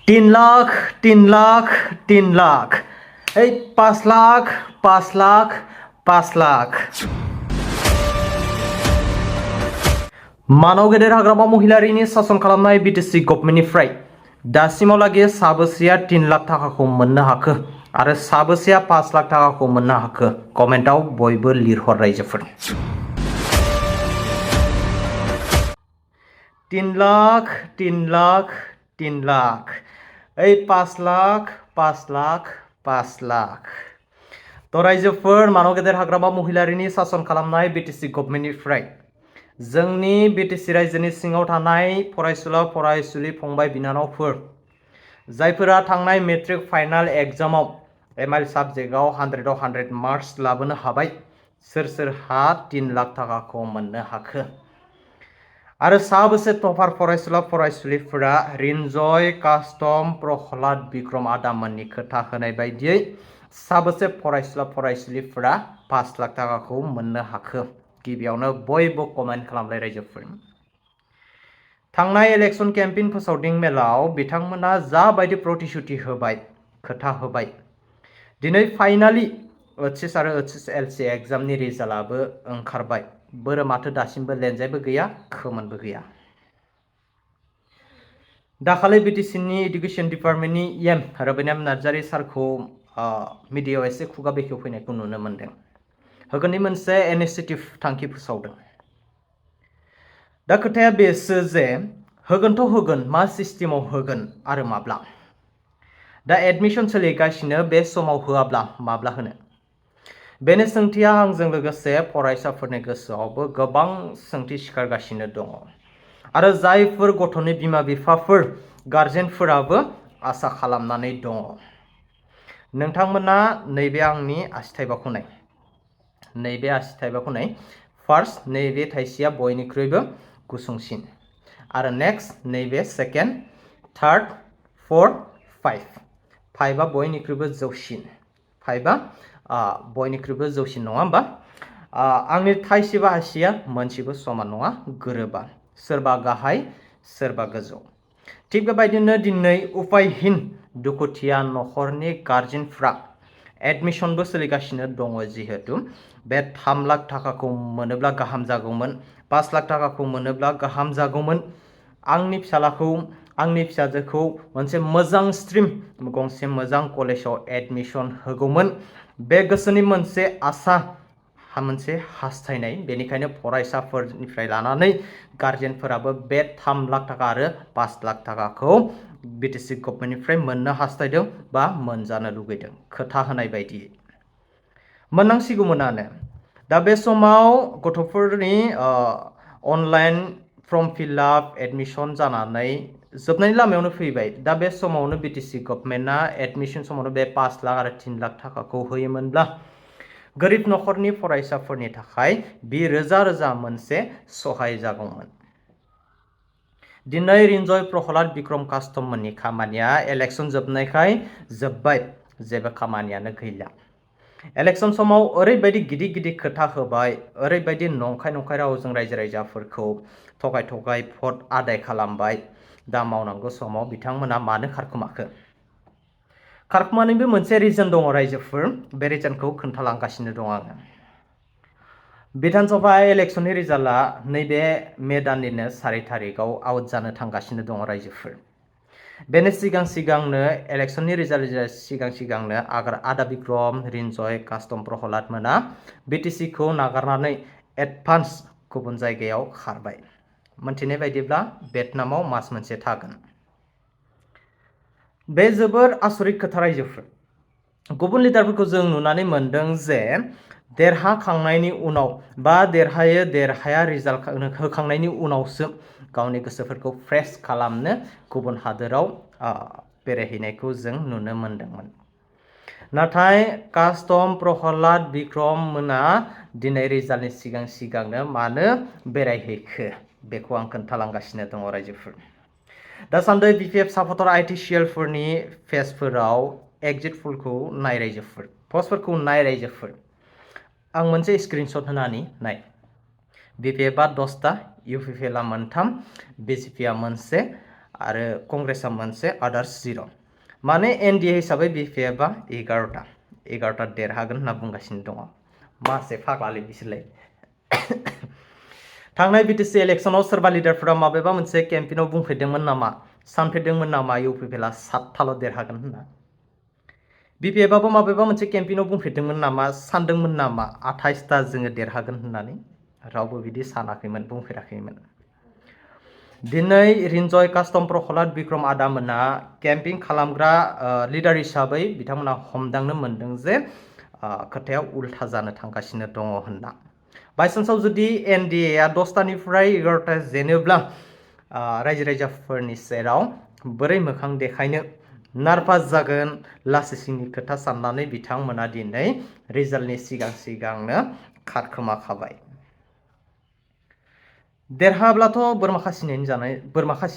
3 लाख 3 लाख 3 लाख 5 लाख 5 लाख 5 लाख मानव गेदेर हाग्रामा महिलारिनि सासन खालामनाय बिटिसि गभर्नमेन्टनिफ्राय दासिमावलागै साबेसेया 3 लाख थाखाखौ मोननो हाखो आरो साबेसेया 5 लाख थाखाखौ मोननो हाखो कमेन्टआव बयबो लिरहर रायजोफोर। 3 लाख 3 लाख 3 लाख 5 लाख 5 लाख 5 लाख तो रायजोफोर मानव गेदेर हाग्रामा महिलारिनि सासन खालामनाय बिटिसि गभर्नमेन्टनिफ्राय जोंनि बिटिसि रायजोनि सिङाव थानाय फरायसुला फरायसुलि फंबाय बिनानावफोर जायफोरा थांनाय मेट्रिक फाइनाल एग्जामाव एमआइएल साबजेक्टआव 100आव 100 मार्क्स लाबोनो हाबाय सोर सोरहा 3 लाख थाखाखौ मोननो हाखो आरो साबेसे टपार फरायसुला फरायसुलिफोरा रिन्जय कास्टम प्रहलाद बिक्रम आदामोननि खोथा होनाय बायदियै साबेसे फरायसुला फरायसुलिफोरा 5 लाख थाखाखौ मोननो हाखो गिबियावनो बयबो कमेन्ट खालामलाय रायजोफोर। थांनाय इलेक्शन केम्पेइन फोसावदिं मेलाव बिथांमोना जाबायदि प्रतिश्रुति होबाय खोथा होबाय दिनै फाइनाली ओइचएस आरो ओइचएसएलसी एग्जामनि रिजाल्टआबो ओंखारबाय बोरो माथो दासिमबो लेनजायबो गैया खोमोनबो गैया। दाखालि बिटिसिनि एडुकेशन डिपार्टमेन्टनि एम रबिनाम नार्जारी सारखौ मिडियायाव एसे खुगा बेखेवफैनायखौ नुनो मोनदों होगोननि मोनसे इनिशिएटिभ थांखि फोसावदों। दा खोथाया बेसो जे होगोनथ' होगोन मा सिस्टेमाव होगोन आरो माब्ला दा एडमिशन सोलिगासिनो बे समाव होआब्ला माब्ला होनो बेनि सोंथिया आंजों लोगोसे फरायसाफोरनि गोसोआवबो गोबां सोंथि सिखारगासिनो दङ आरो जायफोर गथ'नि बिमा बिफाफोर गार्जेनफोराबो आसा खालामनानै दङ। नोंथांमोना नैबे आंनि आसि थाइबाखौ नाय नैबे आसि थाइबाखौ नाय फार्स्ट नैबे थाइसेया बयनिख्रुइबो गुसुंसिन आरो नेक्स्ट नैबे सेकेन्ड थार्ड फोर्थ फाइभआ बयनिख्रुइबो जौसिन फाइभआ बयनिख्रुइबो जौसिन नङा होमबा आंनि थाइसेबा आसिया मोनसेबो समान नङा गोरोबा सोरबा गाहाय सोरबा गोजौ थिग बेबायदिनो दिनै उपायहीन दुखुथिया नखरनि गार्जेनफ्रा एडमिशनबो सोलिगासिनो दङ जिहेतु बे 3 लाख थाखाखौ मोनोब्ला गाहाम जागौमोन 5 लाख थाखाखौ मोनोब्ला गाहाम जागौमोन आंनि फिसालाखौ आंनि फिसाजोखौ मोनसे मोजां स्ट्रिम गंसे मोजां कलेजाव एडमिशन होगौमोन बे गोसोनि मोनसे आसा मोनसे हास्थायनाय बेनिखायनो फरायसाफोरनिफ्राय लानानै गार्जेनफोराबो बे 3 लाख थाखा आरो 5 लाख थाखाखौ बिटिसि गभर्नमेन्टनिफ्राय मोननो हास्थायदों बा मोनजानो लुगैदों खोथा होनाय बायदि मोननांसिगौमोनानो। दा बे समाव गथ'फोरनि अनलाइन फर्म फिलआप एडमिशन जानानै जोबनायनि लामायावनो फैबाय दा बे समावनो बिटिसि गभर्नमेन्टआ एडमिशन समावनो बे 5 लाख आरो 3 लाख थाखाखौ होयोमोनब्ला गोरिब नखरनि फरायसाफोरनि थाखाय बे रोजा रोजा मोनसे सहाय जागौमोन। दिनै रिन्जय प्रहलाद बिक्रम कास्टममोननि खामानिया इलेक्शन जोबनायखाय जोब्बाय जेबो खामानियानो गैला। इलेक्शन समाव ओरैबायदि गिदिर गिदिर खोथा होबाय ओरैबायदि नंखाय रावजों रायजो राजाफोरखौ थगाय थगाय भट आदाय खालामबाय दा मावनांगौ समाव बिथांमोना मानो खारखोमाखो खारखोमानायनिबो मोनसे रिजन दङ रायजोफोर बे रिजनखौ खोन्थालांगासिनो दं आङो। विधानसभा इलेक्शननि रिजाल्टआ नैबे मे दाननिनो 4 तारिखआव आउट जानो थांगासिनो दङ रायजोफोर बेनि सिगांनो इलेक्शननि रिजाल्ट सिगांनो आदा बिक्रम रिन्जय कास्टम प्रहलाद मोना बिटिसिखौ नागारनानै एडभान्स गुबुन जायगायाव खारबाय मोनथिनाय बायदिब्ला भियेटनामाव मास मोनसे थागोन। बे जोबोर आसरित खोथा रायजोफोर गुबुन लिडारफोरखौ जों नुनानै मोनदों जे देरहाखांनायनि उनाव बा देरहाया रिजाल्ट होखांनायनि उनावसो गावनि गोसोफोरखौ फ्रेश खालामनो गुबुन हादोराव बेरायहैनायखौ जों नुनो मोनदोंमोन नाथाय कास्टम प्रहलाद बिक्रम मोना दिनै रिजाल्टनि सिगांनो मानो बेरायहैखो बेखौ आं खोन्थालांगासिनो दङ रायजोफोर। दासान्दि बिपिएफ सापर्टार आइटिसिएल फोरनि पेजफोराव एग्जिट पोलखौ नाय रायजोफोर पस्टफोरखौ नाय रायजोफोर आं मोनसे स्क्रिनशट होनानै नाय बिपिएफआ 10टा इउपिपिएलआ 3 बिजेपिआ 1 आरो कंग्रेसआ मोनसे आदार्स 0 माने एनडिए हिसाबै बिपिएफआ 11टा देरहागोन होनना बुंगासिनो दङ मासे फाग्लालै बिसोरलाय थांनाय बिटिसि इलेक्शनाव सोरबा लिडारफोरा माबेबा मोनसे केम्पेइनाव बुंफेरदोंमोन नामा सानफेरदोंमोन नामा इउपिपिएलआ 7थाल' देरहागोन होनना बिपिएफआबो माबेबा मोनसे केम्पेइनाव बुंफेरदोंमोन नामा सानदोंमोन नामा 28टा जोङो देरहागोन होननानै रावबो बिदि सानाखैमोन बुंफेराखैमोन दिनै रिन्जय कास्टम प्रहलाद बिक्रम आदामोना केम्पेइन खालामग्रा लिडार हिसाबै बिथांमोना हमदांनो मोनदों जे खोथाया उल्था जानो थांगासिनो दङ होनना बायसान्सआव जुदि एनडिएआ 10टानिफ्राय 11टा जेनोब्ला रायजो राजाफोरनि सेराव बोरै मोखां देखायनो नार्भास जागोन लासिसिंनि खोथा साननानै बिथांमोना दिनै रिजाल्टनि सिगांनो खारखोमाखाबाय देरहाब्लाथ' बोरमा खासि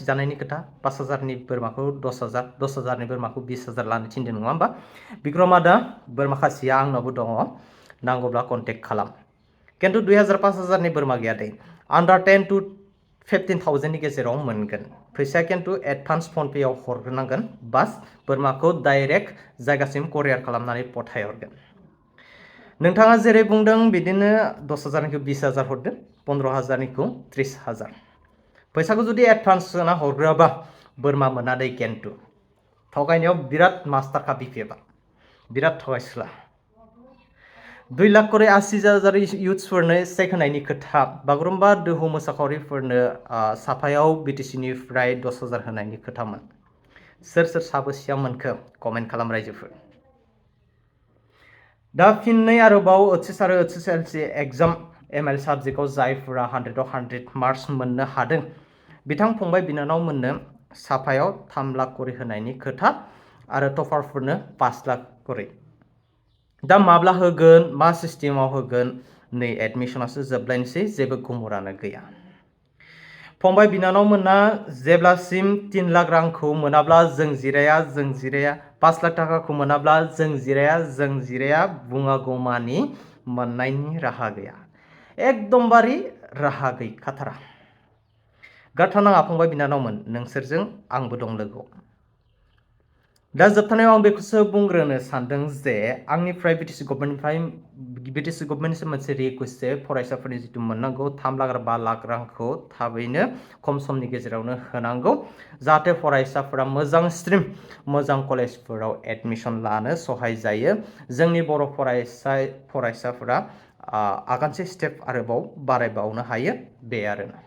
जानायनि खोथा 5,000नि बोरमाखौ 10,000 10,000नि बोरमाखौ 20,000 लानो थिनदों नङा होमबा बिक्रम आदा बोरमा खासिया आंनावबो दङ नांगौब्ला कन्टेक्ट खालाम किन्तु 2,000-5,000नि बोरमा गैया दे आन्डार 10 to 15,000नि गेजेराव मोनगोन फैसाया किन्तु एडभान्स फनपेआव हरग्रोनांगोन बास बोरमाखौ डाइरेक्ट जायगासिम करियार खालामनानै पठायहरगोन नोंथाङा जेरै बुंदों बिदिनो 10,000निखौ 20,000 हरदो 15,000निखौ 30,000 फैसाखौ जुदि एडभान्स होना हरग्रोआबा बोरमा मोना दै किन्तु थगायनायाव बिराद मास्टारखा बिपिएफआ बिराद थगायसुला 2 लाख करि 80,000 इयुथ्सफोरनो चेक होनायनि खोथा बागुरुम्बा दोहौ मोसाखावरिफोरनो साफायाव बिटिसिनिफ्राय 10,000 होनायनि खोथामोन सोर साबोसेया मोनखो कमेन्ट खालाम रायजोफोर दा फिननै आरोबाव ओचएस आरो ओचएसएलसि एग्जाम एमएल साबजेक्टआव जायफोरा 100आव 100 मार्क्स मोननो हादों बिथां फंबाय बिनानावमोननो साफायाव 3 लाख करि होनायनि खोथा आरो टपारफोरनो 5 लाख करि दा माब्ला होगोन मा सिस्टेमाव होगोन नै एडमिशनासो जोबलायनोसै जेबो गुमुरानो गैया फंबाय बिनानावमोना जेब्लासिम 3 लाख रांखौ मोनाब्ला जों जिराया 5 लाख थाखाखौ मोनाब्ला जों जिराया बुङागौमानि मोननायनि राहा गैया एकदमबारे राहा गैखाथारा गारथारनाङा फंबाय बिनानावमोन नोंसोरजों आंबो दं लोगोआव दा जोबथारनायाव आं बेखौसो बुंग्रोनो सानदों जे आंनिफ्राय बिटिसि गभर्नमेन्टनिसिम मोनसे रिक्वेस्ट जे फरायसाफोरनि जितु मोननांगौ 3 लाख आरो 5 लाख रांखौ थाबैनो खम समनि गेजेरावनो होनांगौ जाहाथे फरायसाफोरा मोजां स्ट्रिम मोजां कलेजफोराव एडमिशन लानो सहाय जायो जोंनि बर' फरायसाफोरा आगानसे स्टेप आरोबाव बारायबावनो हायो बे आरोना